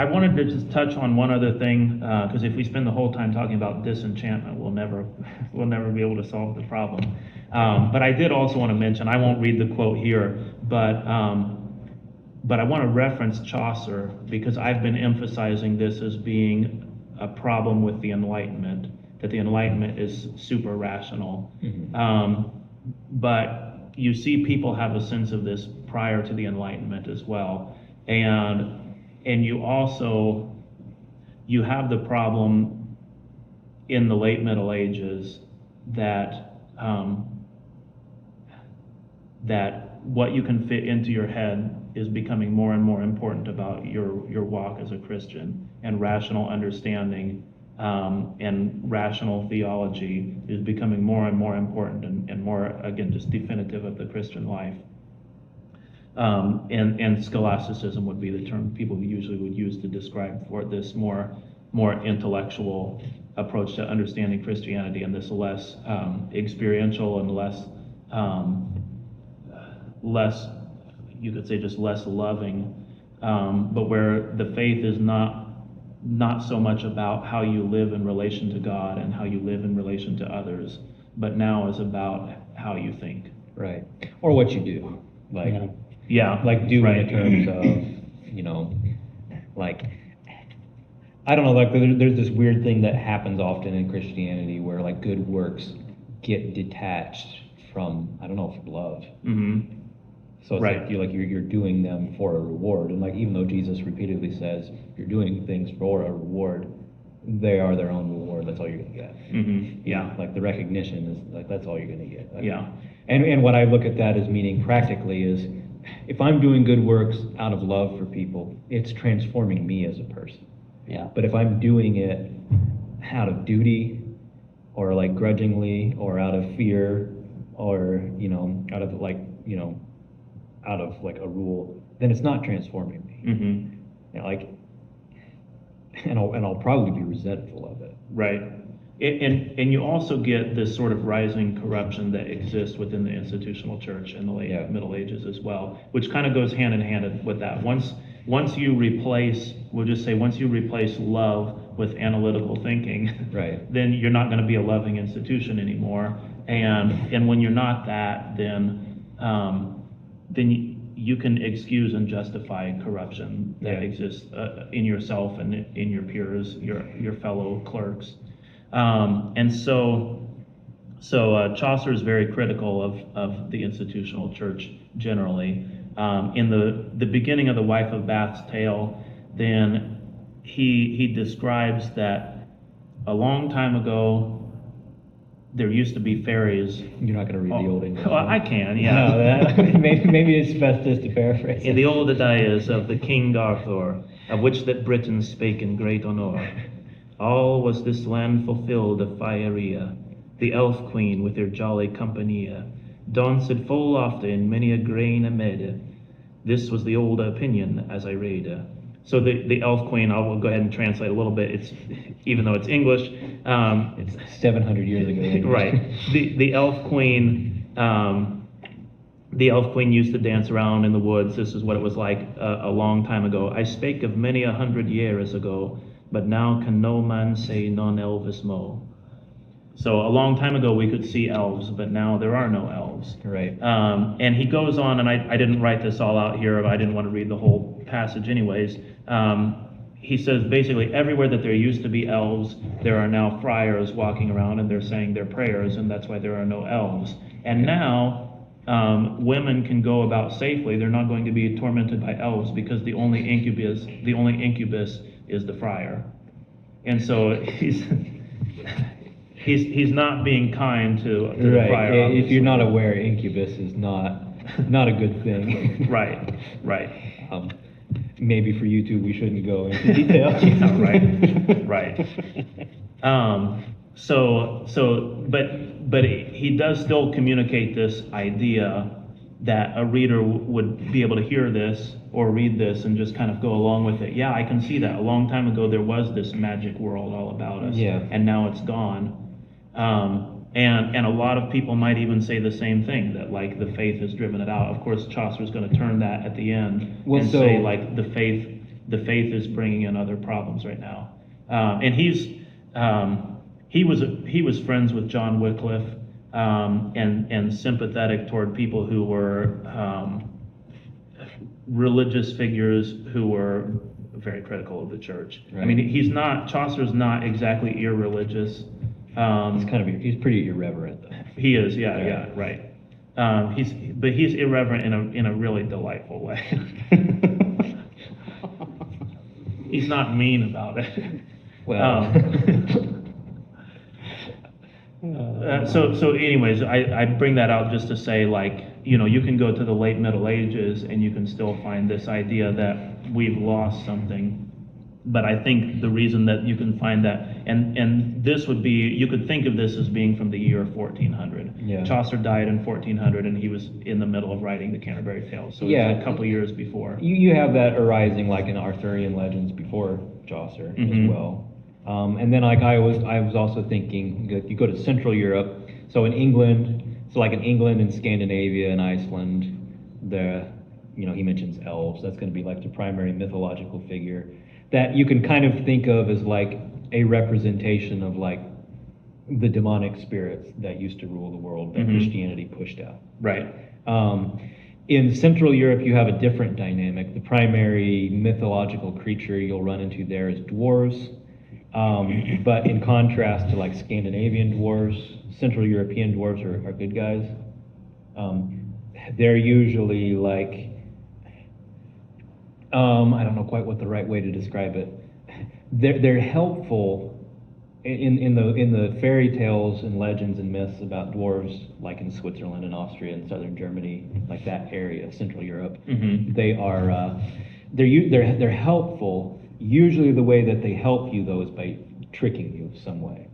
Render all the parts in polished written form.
I wanted to just touch on one other thing, because if we spend the whole time talking about disenchantment, we'll never be able to solve the problem. But I did also want to mention, I won't read the quote here, but I want to reference Chaucer, because I've been emphasizing this as being a problem with the Enlightenment, that the Enlightenment is super rational. But you see people have a sense of this prior to the Enlightenment as well. And you also, you have the problem in the late Middle Ages that that what you can fit into your head is becoming more and more important about your walk as a Christian, and rational understanding and rational theology is becoming more and more important and more, again, just definitive of the Christian life. And scholasticism would be the term people usually would use to describe for this more intellectual approach to understanding Christianity, and this less experiential and less, you could say, just less loving, but where the faith is not so much about how you live in relation to God and how you live in relation to others, but now is about how you think. Right. Or what you do. Like, yeah, like do right. in terms of, like, I don't know, like there's this weird thing that happens often in Christianity where like good works get detached from, I don't know, from love. So it's Right. like you're doing them for a reward, and like even though Jesus repeatedly says you're doing things for a reward, they are their own reward. That's all you're gonna get. Yeah. Like the recognition is like that's all you're gonna get. Like, Yeah. And what I look at that as meaning practically is, if I'm doing good works out of love for people, it's transforming me as a person. Yeah. But if I'm doing it out of duty, or like grudgingly, or out of fear, or out of out of like a rule, then it's not transforming me. Like, and I'll probably be resentful of it. Right. And you also get this sort of rising corruption that exists within the institutional church in the late Middle Ages as well, which kind of goes hand in hand with that. Once you replace, we'll just say, once you replace love with analytical thinking, right, then you're not going to be a loving institution anymore. And when you're not that, then you can excuse and justify corruption that exists in yourself and in your peers, your fellow clerks. And so Chaucer is very critical of the institutional church generally. In the beginning of the Wife of Bath's tale, then he describes that a long time ago there used to be fairies. You're not going to read the Old English. Well, I can, yeah. No, maybe it's best just to paraphrase. In the old days of the King Arthur, of which that Britain spake in great honour, all was this land fulfilled of fieria. The elf queen with her jolly compania danced full often in many a grain amid. This was the old opinion as I read. So the elf queen, I'll go ahead and translate a little bit. It's, even though it's English, it's 700 years ago. Right. The elf queen, used to dance around in the woods. This is what it was like a long time ago. I spake of many 100 years ago, but now can no man say non elvis mo. So a long time ago we could see elves, but now there are no elves. Right. And he goes on, and I didn't write this all out here, but I didn't want to read the whole passage anyways. He says basically everywhere that there used to be elves, there are now friars walking around and they're saying their prayers, and that's why there are no elves. And now women can go about safely. They're not going to be tormented by elves because the only incubus is the friar. And so he's not being kind to the friar. If you're not aware, incubus is not a good thing. Right. Maybe for you two, we shouldn't go into detail. Yeah, right. But he does still communicate this idea that a reader would be able to hear this or read this and just kind of go along with it. Yeah, I can see that. A long time ago, there was this magic world all about us, and now it's gone. And a lot of people might even say the same thing, that like the faith has driven it out. Of course, Chaucer's going to turn that at the end say like the faith the faith is bringing in other problems right now. And he was friends with John Wycliffe, and sympathetic toward people who were religious figures who were very critical of the church. I mean, Chaucer's not exactly irreligious. He's pretty irreverent though. He is, yeah, right. He's irreverent in a really delightful way. He's not mean about it. Well. So anyways, I bring that out just to say, like, you can go to the late Middle Ages and you can still find this idea that we've lost something. But I think the reason that you can find that, and this would be, you could think of this as being from the year 1400. Yeah. Chaucer died in 1400 and he was in the middle of writing the Canterbury Tales, so Yeah. it's a couple years before. You have that arising like in Arthurian legends before Chaucer as well. And then like I was also thinking, you go to Central Europe, so in England, and Scandinavia and Iceland, he mentions elves. That's going to be like the primary mythological figure that you can kind of think of as like a representation of like the demonic spirits that used to rule the world that Christianity pushed out. Right. In Central Europe, you have a different dynamic. The primary mythological creature you'll run into there is dwarves. But in contrast to like Scandinavian dwarves, Central European dwarves are good guys. They're usually like, I don't know quite what the right way to describe it. They're helpful in the fairy tales and legends and myths about dwarves, like in Switzerland and Austria and southern Germany, like that area, Central Europe. They are they're helpful. Usually the way that they help you though is by tricking you some way.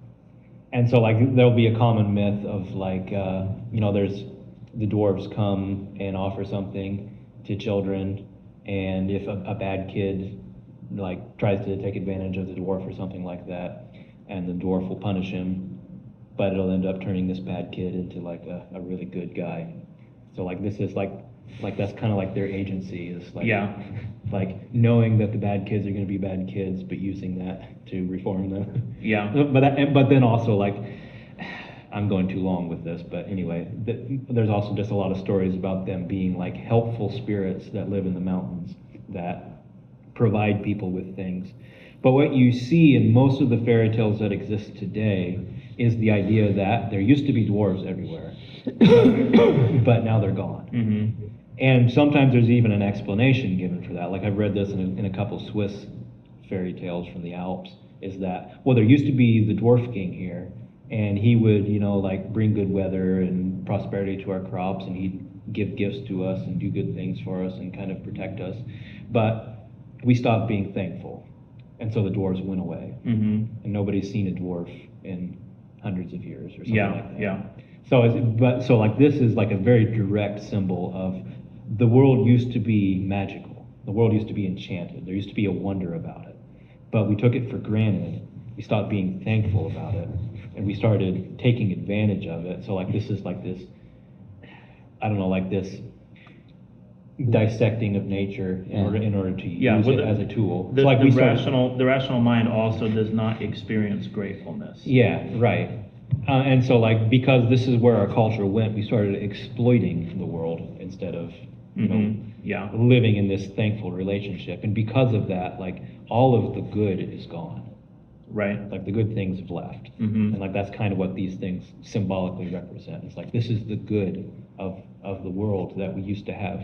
And so like there'll be a common myth of like there's the dwarves come and offer something to children, and if a bad kid like tries to take advantage of the dwarf or something like that, and the dwarf will punish him, but it'll end up turning this bad kid into like a really good guy. So like this is like that's kind of like their agency is like like knowing that the bad kids are going to be bad kids, but using that to reform them. Yeah. But then also like, I'm going too long with this, but anyway, there's also just a lot of stories about them being like helpful spirits that live in the mountains that provide people with things. But what you see in most of the fairy tales that exist today is the idea that there used to be dwarves everywhere, but now they're gone. And sometimes there's even an explanation given for that. Like I've read this in a couple Swiss fairy tales from the Alps, is that, well, there used to be the dwarf king here, and he would, like bring good weather and prosperity to our crops, and he'd give gifts to us and do good things for us and kind of protect us. But we stopped being thankful, and so the dwarves went away. And nobody's seen a dwarf in hundreds of years or something like that. So like this is like a very direct symbol of the world used to be magical. The world used to be enchanted. There used to be a wonder about it. But we took it for granted. We stopped being thankful about it. And we started taking advantage of it. So like this is like this, I don't know, like this dissecting of nature in order to use it as a tool. The, so like the rational mind also does not experience gratefulness. Yeah, right. And so like, because this is where our culture went, we started exploiting the world instead of living in this thankful relationship. And because of that, like all of the good is gone. Right. Like the good things have left. And like that's kind of what these things symbolically represent. It's like this is the good of the world that we used to have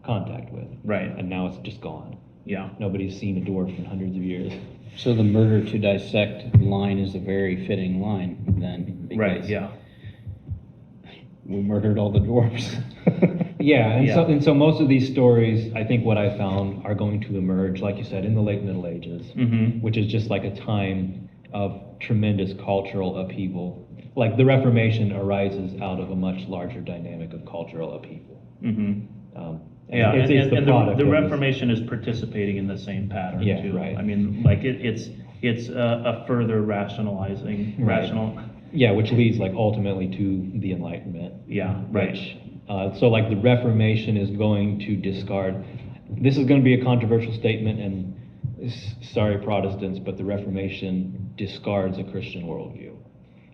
contact with. Right. And now it's just gone. Yeah. Nobody's seen a dwarf in hundreds of years. So the murder to dissect line is a very fitting line then. Right, yeah. We murdered all the dwarves. Yeah, and so most of these stories, I think what I found, are going to emerge, like you said, in the late Middle Ages, which is just like a time of tremendous cultural upheaval. Like the Reformation arises out of a much larger dynamic of cultural upheaval. The Reformation is participating in the same pattern too. Right. I mean, like it's a further rationalizing, Yeah, which leads like ultimately to the Enlightenment. Yeah, right. So like the Reformation is going to discard this is going to be a controversial statement, and sorry Protestants, but the Reformation discards a Christian worldview.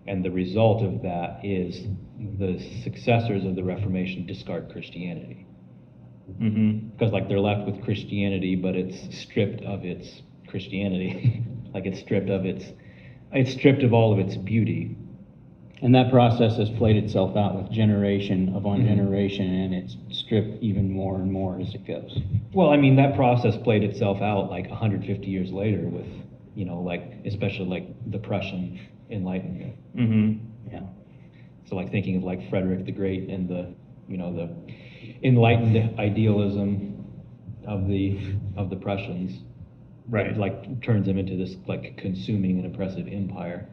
And the result of that is the successors of the Reformation discard Christianity. Because like they're left with Christianity, but it's stripped of its Christianity. Like it's stripped of all of its beauty. And that process has played itself out with generation upon generation, and it's stripped even more and more as it goes. Well, I mean, that process played itself out like 150 years later with, you know, like, especially like the Prussian Enlightenment. Yeah. So like thinking of like Frederick the Great and the, you know, the enlightened idealism of the Prussians. Right. That, like turns them into this like consuming and oppressive empire.